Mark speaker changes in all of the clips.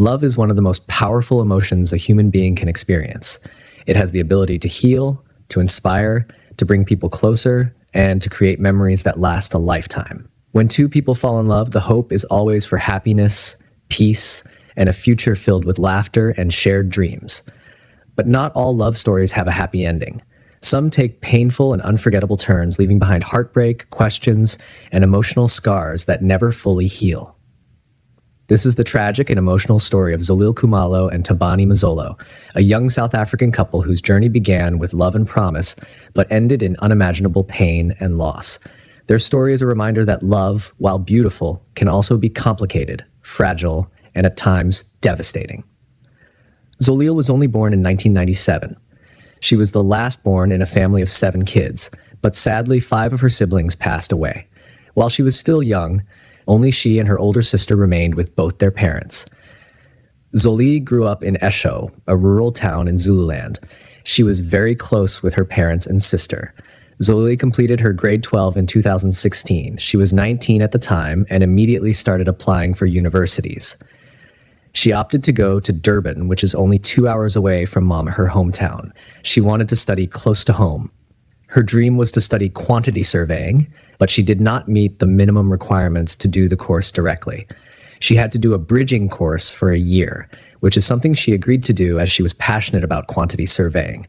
Speaker 1: Love is one of the most powerful emotions a human being can experience. It has the ability to heal, to inspire, to bring people closer, and to create memories that last a lifetime. When two people fall in love, the hope is always for happiness, peace, and a future filled with laughter and shared dreams. But not all love stories have a happy ending. Some take painful and unforgettable turns, leaving behind heartbreak, questions, and emotional scars that never fully heal. This is the tragic and emotional story of Zolile Khumalo and Thabani Mzolo, a young South African couple whose journey began with love and promise, but ended in unimaginable pain and loss. Their story is a reminder that love, while beautiful, can also be complicated, fragile, and at times devastating. Zolile was only born in 1997. She was the last born in a family of 7 kids, but sadly 5 of her siblings passed away. While she was still young, only she and her older sister remained with both their parents. Zolile grew up in Esho, a rural town in Zululand. She was very close with her parents and sister. Zolile completed her grade 12 in 2016. She was 19 at the time and immediately started applying for universities. She opted to go to Durban, which is only 2 hours away from her hometown. She wanted to study close to home. Her dream was to study quantity surveying, but she did not meet the minimum requirements to do the course directly. She had to do a bridging course for a year, which is something she agreed to do as she was passionate about quantity surveying.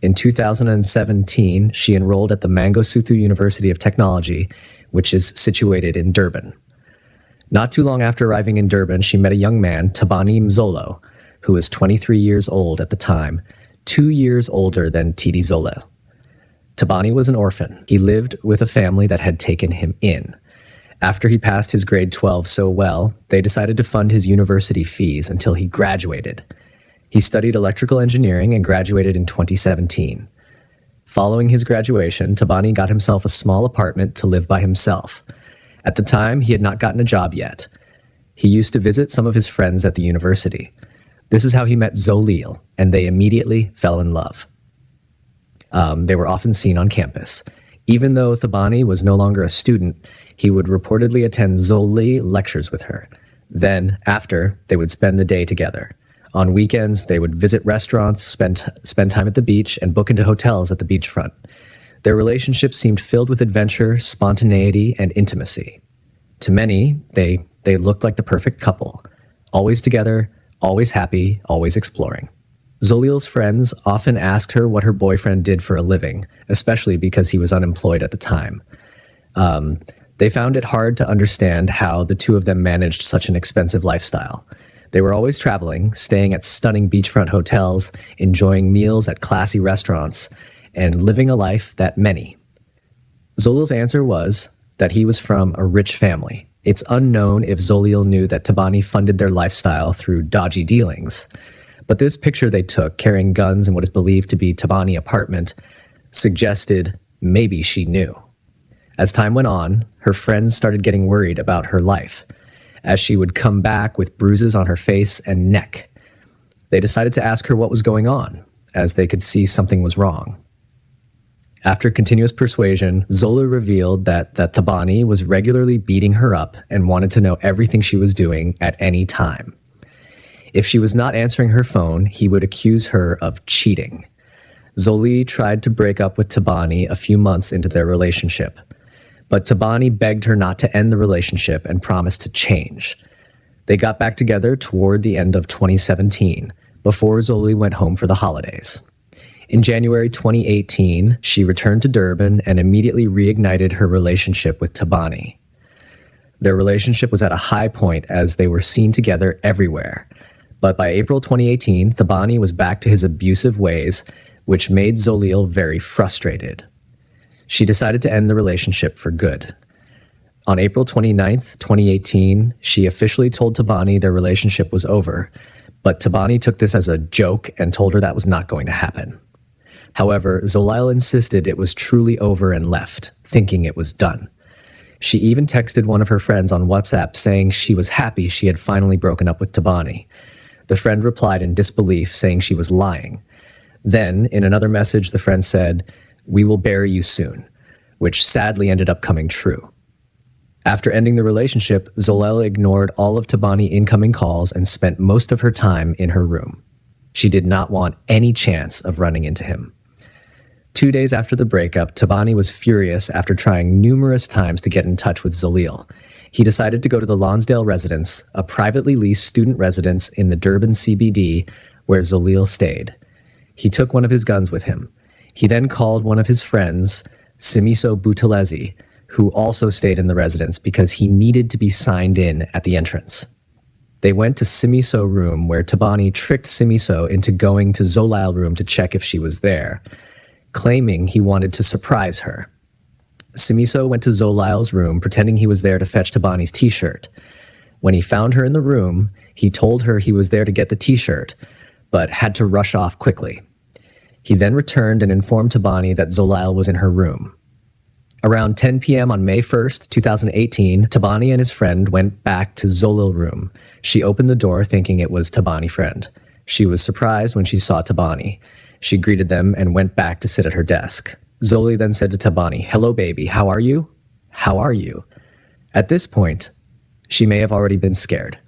Speaker 1: In 2017, she enrolled at the Mangosuthu University of Technology, which is situated in Durban. Not too long after arriving in Durban, she met a young man, Thabani Mzolo, who was 23 years old at the time, 2 years older than Tidi Zolile. Thabani was an orphan. He lived with a family that had taken him in. After he passed his grade 12 so well, they decided to fund his university fees until he graduated. He studied electrical engineering and graduated in 2017. Following his graduation, Thabani got himself a small apartment to live by himself. At the time, he had not gotten a job yet. He used to visit some of his friends at the university. This is how he met Zolile, and they immediately fell in love. They were often seen on campus. Even though Thabani was no longer a student, he would reportedly attend Zolile lectures with her. Then, after, they would spend the day together. On weekends, they would visit restaurants, spend time at the beach, and book into hotels at the beachfront. Their relationship seemed filled with adventure, spontaneity, and intimacy. To many, they looked like the perfect couple. Always together, always happy, always exploring. Zolile's friends often asked her what her boyfriend did for a living, especially because he was unemployed at the time. They found it hard to understand how the two of them managed such an expensive lifestyle. They were always traveling, staying at stunning beachfront hotels, enjoying meals at classy restaurants, and living a life that many. Zolile's answer was that he was from a rich family. It's unknown if Zolile knew that Thabani funded their lifestyle through dodgy dealings. But this picture they took, carrying guns in what is believed to be Thabani apartment, suggested maybe she knew. As time went on, her friends started getting worried about her life, as she would come back with bruises on her face and neck. They decided to ask her what was going on, as they could see something was wrong. After continuous persuasion, Zolile revealed that Thabani was regularly beating her up and wanted to know everything she was doing at any time. If she was not answering her phone, he would accuse her of cheating. Zolile tried to break up with Thabani a few months into their relationship, but Thabani begged her not to end the relationship and promised to change. They got back together toward the end of 2017, before Zolile went home for the holidays. In January 2018, she returned to Durban and immediately reignited her relationship with Thabani. Their relationship was at a high point as they were seen together everywhere. But by April 2018, Thabani was back to his abusive ways, which made Zolile very frustrated. She decided to end the relationship for good. On April 29th, 2018, she officially told Thabani their relationship was over, but Thabani took this as a joke and told her that was not going to happen. However, Zolile insisted it was truly over and left, thinking it was done. She even texted one of her friends on WhatsApp saying she was happy she had finally broken up with Thabani. The friend replied in disbelief, saying she was lying. Then, in another message, the friend said, "We will bury you soon," which sadly ended up coming true. After ending the relationship, Zolile ignored all of Thabani incoming calls and spent most of her time in her room. She did not want any chance of running into him. 2 days after the breakup, Thabani was furious after trying numerous times to get in touch with Zolile. He decided to go to the Lonsdale residence, a privately leased student residence in the Durban CBD where Zolile stayed. He took one of his guns with him. He then called one of his friends, Simiso Buthelezi, who also stayed in the residence because he needed to be signed in at the entrance. They went to Simiso's room where Thabani tricked Simiso into going to Zolile's room to check if she was there, claiming he wanted to surprise her. Simiso went to Zolile's room pretending he was there to fetch Thabani's t-shirt. When he found her in the room, he told her he was there to get the t-shirt, but had to rush off quickly. He then returned and informed Thabani that Zolile was in her room. Around 10 p.m. on May 1st, 2018, Thabani and his friend went back to Zolile's room. She opened the door thinking it was Thabani's friend. She was surprised when she saw Thabani. She greeted them and went back to sit at her desk. Zolile then said to Thabani, "Hello, baby. How are you? How are you?" At this point, she may have already been scared.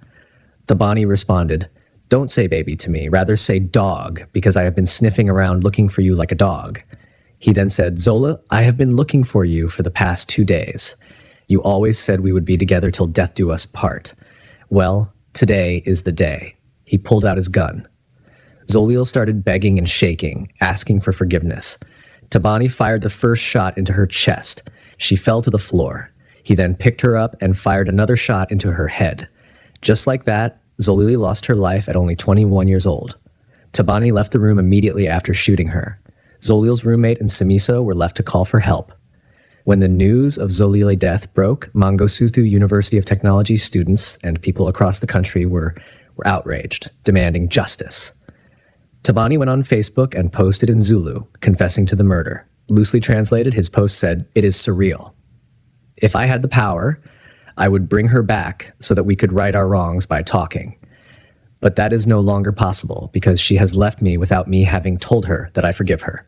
Speaker 1: Thabani responded, "Don't say baby to me. Rather say dog, because I have been sniffing around looking for you like a dog." He then said, "Zola, I have been looking for you for the past 2 days. You always said we would be together till death do us part. Well, today is the day." He pulled out his gun. Zolile started begging and shaking, asking for forgiveness. Thabani fired the first shot into her chest. She fell to the floor. He then picked her up and fired another shot into her head. Just like that, Zolile lost her life at only 21 years old. Thabani left the room immediately after shooting her. Zolile's roommate and Simiso were left to call for help. When the news of Zolile's death broke, Mangosuthu University of Technology students and people across the country were outraged, demanding justice. Thabani went on Facebook and posted in Zulu, confessing to the murder. Loosely translated, his post said, "It is surreal. If I had the power, I would bring her back so that we could right our wrongs by talking. But that is no longer possible because she has left me without me having told her that I forgive her."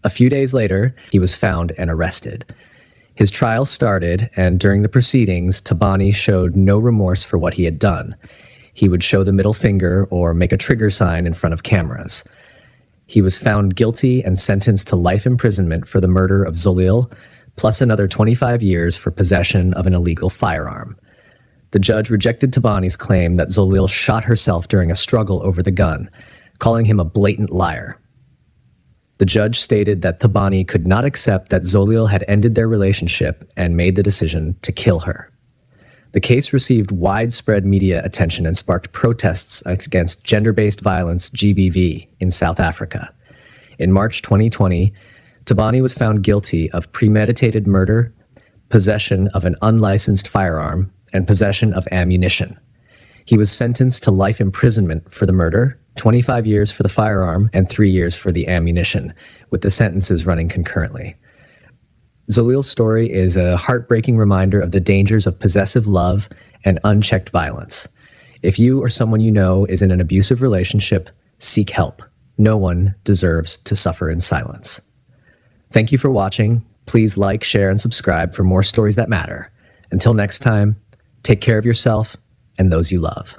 Speaker 1: A few days later, he was found and arrested. His trial started, and during the proceedings, Thabani showed no remorse for what he had done. He would show the middle finger or make a trigger sign in front of cameras. He was found guilty and sentenced to life imprisonment for the murder of Zolile, plus another 25 years for possession of an illegal firearm. The judge rejected Thabani's claim that Zolile shot herself during a struggle over the gun, calling him a blatant liar. The judge stated that Thabani could not accept that Zolile had ended their relationship and made the decision to kill her. The case received widespread media attention and sparked protests against gender-based violence, GBV, in South Africa. In March 2020, Thabani was found guilty of premeditated murder, possession of an unlicensed firearm, and possession of ammunition. He was sentenced to life imprisonment for the murder, 25 years for the firearm, and 3 years for the ammunition, with the sentences running concurrently. Zolile's story is a heartbreaking reminder of the dangers of possessive love and unchecked violence. If you or someone you know is in an abusive relationship, seek help. No one deserves to suffer in silence. Thank you for watching. Please like, share, and subscribe for more stories that matter. Until next time, take care of yourself and those you love.